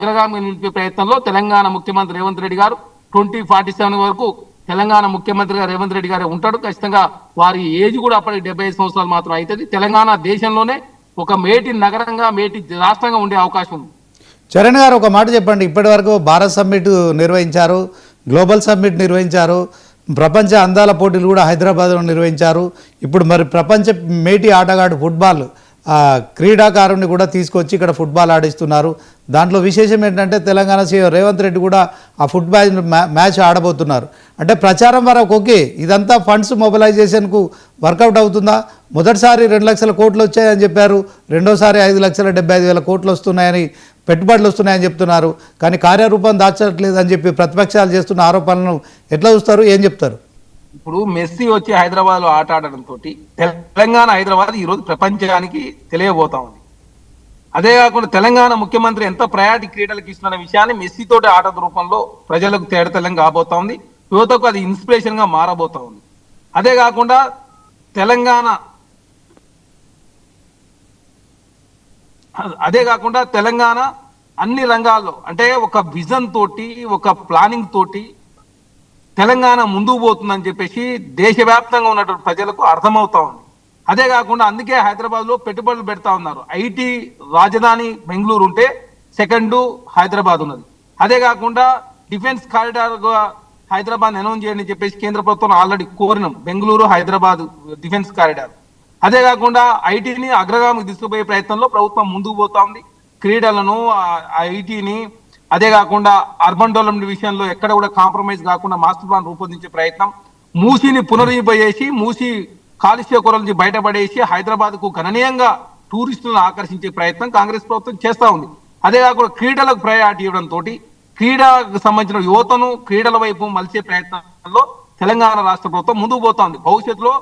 అగ్రగామి నిలిపే ప్రయత్నంలో తెలంగాణ ముఖ్యమంత్రి రేవంత్ రెడ్డి గారు 2047 వరకు తెలంగాణ ముఖ్యమంత్రిగా రేవంత్ రెడ్డి గారే ఉంటాడు. ఖచ్చితంగా వారి ఏజ్ కూడా అప్పటికి 75 సంవత్సరాలు మాత్రం అవుతుంది. తెలంగాణ దేశంలోనే ఒక మేటి నగరంగా మేటి రాష్ట్రంగా ఉండే అవకాశం ఉంది. చరణ్ గారు ఒక మాట చెప్పండి. ఇప్పటి వరకు భారత్ సమ్మిట్ నిర్వహించారు, గ్లోబల్ సమ్మిట్ నిర్వహించారు, ప్రపంచ అందాల పోటీలు కూడా హైదరాబాద్లో నిర్వహించారు. ఇప్పుడు మరి ప్రపంచ మేటి ఆటగాడు ఫుట్బాల్ క్రీడాకారుని కూడా తీసుకొచ్చి ఇక్కడ ఫుట్బాల్ ఆడిస్తున్నారు. దాంట్లో విశేషం ఏంటంటే తెలంగాణ సీఎం రేవంత్ రెడ్డి కూడా ఆ ఫుట్బాల్ మ్యాచ్ ఆడబోతున్నారు. అంటే ప్రచారం వరకు ఓకే, ఇదంతా ఫండ్స్ మొబిలైజేషన్కు వర్కౌట్ అవుతుందా? మొదటిసారి 2 లక్షల కోట్లు వచ్చాయని చెప్పారు, రెండోసారి 5,75,000 కోట్లు వస్తున్నాయని, పెట్టుబడులు వస్తున్నాయని చెప్తున్నారు. కానీ కార్యరూపం దాచట్లేదని చెప్పి ప్రతిపక్షాలు చేస్తున్న ఆరోపణలను ఎట్లా చూస్తారు, ఏం చెప్తారు? ఇప్పుడు మెస్సీ వచ్చి హైదరాబాద్ లో ఆట ఆడడంతో తెలంగాణ హైదరాబాద్ ఈ రోజు ప్రపంచానికి తెలియబోతా ఉంది. అదే కాకుండా తెలంగాణ ముఖ్యమంత్రి ఎంత ప్రయారిటీ క్రీడలకు ఇస్తున్న విషయాన్ని మెస్సీ తోటి ఆట రూపంలో ప్రజలకు తేడతెల్లం కాబోతా ఉంది. యువతకు అది ఇన్స్పిరేషన్ గా మారబోతా ఉంది. అదే కాకుండా తెలంగాణ అన్ని రంగాల్లో అంటే ఒక విజన్ తోటి ఒక ప్లానింగ్ తోటి తెలంగాణ ముందుకు పోతుందని చెప్పేసి దేశవ్యాప్తంగా ఉన్నటువంటి ప్రజలకు అర్థమవుతా ఉంది. అదే కాకుండా అందుకే హైదరాబాద్ లో పెట్టుబడులు పెడతా ఉన్నారు. ఐటీ రాజధాని బెంగళూరు ఉంటే సెకండ్ హైదరాబాద్ ఉన్నది. అదే కాకుండా డిఫెన్స్ కారిడార్ హైదరాబాద్ అనౌన్స్ చేయండి చెప్పేసి కేంద్ర ప్రభుత్వం ఆల్రెడీ కోరినాం, బెంగళూరు హైదరాబాద్ డిఫెన్స్ కారిడార్. అదే కాకుండా ఐటీని అగ్రగామికి తీసుకుపోయే ప్రయత్నంలో ప్రభుత్వం ముందుకు పోతా ఉంది. క్రీడలను ఐటీని అదే కాకుండా అర్బన్ డెవలప్మెంట్ విషయంలో ఎక్కడ కూడా కాంప్రమైజ్ కాకుండా మాస్టర్ ప్లాన్ రూపొందించే ప్రయత్నం, మూసీని పునరుద్ధరింపజేసి మూసీ కాలుష్య కొరల నుంచి బయటపడేసి హైదరాబాద్ కు గణనీయంగా టూరిస్టులను ఆకర్షించే ప్రయత్నం కాంగ్రెస్ ప్రభుత్వం చేస్తా ఉంది. అదే కాకుండా క్రీడలకు ప్రయారిటీ ఇవ్వడంతో క్రీడకు సంబంధించిన యువతను క్రీడల వైపు మలిచే ప్రయత్నంలో తెలంగాణ రాష్ట్ర ప్రభుత్వం ముందుకు పోతా ఉంది. భవిష్యత్తులో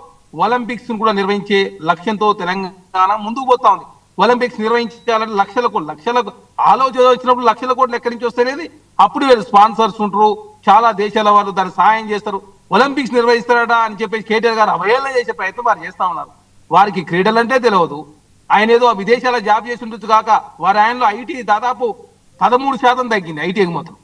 ఒలింపిక్స్ కూడా నిర్వహించే లక్ష్యంతో తెలంగాణ ముందుకు పోతా ఉంది. ఒలింపిక్స్ నిర్వహించాలంటే లక్షలకు ఆలోచన వచ్చినప్పుడు లక్షల కోట్లు ఎక్కడి నుంచి వస్తాయనేది అప్పుడు వీళ్ళు స్పాన్సర్స్ ఉంటారు, చాలా దేశాల వాళ్ళు దాన్ని సహాయం చేస్తారు. ఒలింపిక్స్ నిర్వహిస్తారట అని చెప్పేసి కేటీఆర్ గారు అవహేళన చేసే ప్రయత్నం వారు చేస్తా ఉన్నారు. వారికి క్రీడలంటే తెలియదు. ఆయన ఏదో విదేశాల జాబ్ చేసి ఉండొచ్చు కాక వారి ఆయనలో ఐటీ దాదాపు 13% తగ్గింది ఐటీ ఎగుమతులు.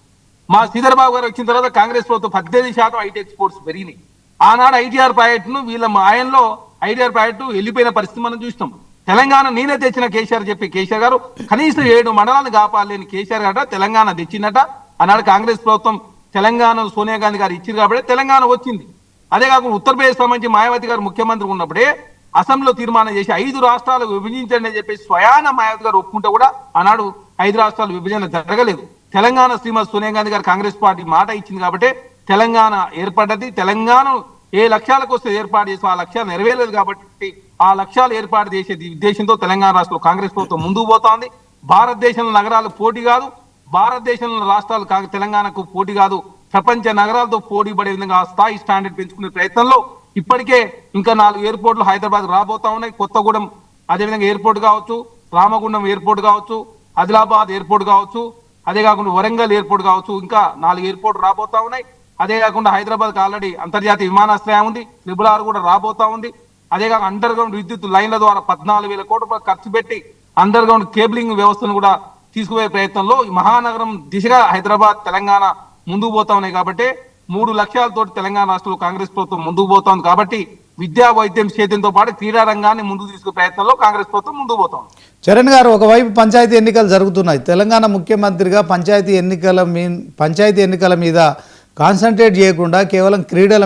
మా శ్రీధర్ బాబు గారు వచ్చిన తర్వాత కాంగ్రెస్ ప్రభుత్వం 18% ఐటీ ఎక్స్పోర్ట్స్ పెరిగినాయి. ఆనాడు ఐటీఆర్ ప్రాజెక్టును వీళ్ళ ఆయనలో ఐటీఆర్ ప్రాజెక్టు వెళ్ళిపోయిన పరిస్థితి మనం చూస్తాం. తెలంగాణ నేనే తెచ్చిన కేసీఆర్ చెప్పి కేసీఆర్ గారు కనీసం 7 మండలాలను కాపాడలేని కేసీఆర్ గారు తెలంగాణ తెచ్చినట. ఆనాడు కాంగ్రెస్ ప్రభుత్వం తెలంగాణ సోనియా గాంధీ గారు ఇచ్చింది కాబట్టి తెలంగాణ వచ్చింది. అదే కాకుండా ఉత్తరప్రదేశ్ సంబంధించి మాయావతి గారు ముఖ్యమంత్రి ఉన్నప్పుడే అసెంబ్లీలో తీర్మానం చేసి 5 రాష్ట్రాలు విభజించండి అని చెప్పేసి స్వయాన మాయావతి గారు ఒప్పుకుంటే కూడా ఆనాడు 5 రాష్ట్రాలు విభజన జరగలేదు. తెలంగాణ శ్రీమతి సోనియా గాంధీ గారు కాంగ్రెస్ పార్టీ మాట ఇచ్చింది కాబట్టి తెలంగాణ ఏర్పడ్డది. తెలంగాణ ఏ లక్ష్యాలకు వస్తే ఏర్పాటు చేసి ఆ లక్ష్యాలు నెరవేరలేదు కాబట్టి ఆ లక్ష్యాలు ఏర్పాటు చేసే ఉద్దేశంతో తెలంగాణ రాష్ట్రంలో కాంగ్రెస్ ప్రభుత్వం ముందుకు పోతోంది. భారతదేశంలో నగరాలు పోటీ కాదు, భారతదేశంలో రాష్ట్రాలు తెలంగాణకు పోటీ కాదు, ప్రపంచ నగరాలతో పోటీ పడే విధంగా ఆ స్థాయి స్టాండర్డ్ పెంచుకునే ప్రయత్నంలో ఇప్పటికే ఇంకా 4 ఎయిర్పోర్ట్లు హైదరాబాద్ రాబోతా ఉన్నాయి. కొత్తగూడెం అదేవిధంగా ఎయిర్పోర్ట్ కావచ్చు, రామగుండం ఎయిర్పోర్ట్ కావచ్చు, ఆదిలాబాద్ ఎయిర్పోర్ట్ కావచ్చు, అదే కాకుండా వరంగల్ ఎయిర్పోర్ట్ కావచ్చు, ఇంకా 4 ఎయిర్పోర్ట్ రాబోతా ఉన్నాయి. అదే కాకుండా హైదరాబాద్కి ఆల్రెడీ అంతర్జాతీయ విమానాశ్రయం ఉంది, RRR కూడా రాబోతా ఉంది. అదే కాక అండర్ గ్రౌండ్ విద్యుత్ లైన్ల ద్వారా 14,000 కోట్ల రూపాయలు ఖర్చు పెట్టి అండర్ గ్రౌండ్ కేబులింగ్ వ్యవస్థను కూడా తీసుకుపోయే ప్రయత్నంలో ఈ మహానగరం దిశగా హైదరాబాద్ తెలంగాణ ముందుకు పోతా ఉన్నాయి. కాబట్టి 3 లక్ష్యాలతో తెలంగాణ రాష్ట్రంలో కాంగ్రెస్ ప్రభుత్వం ముందుకు పోతోంది. కాబట్టి విద్యా వైద్యం చేతితో పాటు క్రీడా రంగాన్ని ముందుకు తీసుకునే ప్రయత్నంలో కాంగ్రెస్ ప్రభుత్వం ముందుకు పోతోంది. చరణ్ గారు, ఒకవైపు పంచాయతీ ఎన్నికలు జరుగుతున్నాయి. తెలంగాణ ముఖ్యమంత్రిగా పంచాయతీ ఎన్నికల మీద కాన్సన్ట్రేట్ చేయకుండా కేవలం క్రీడల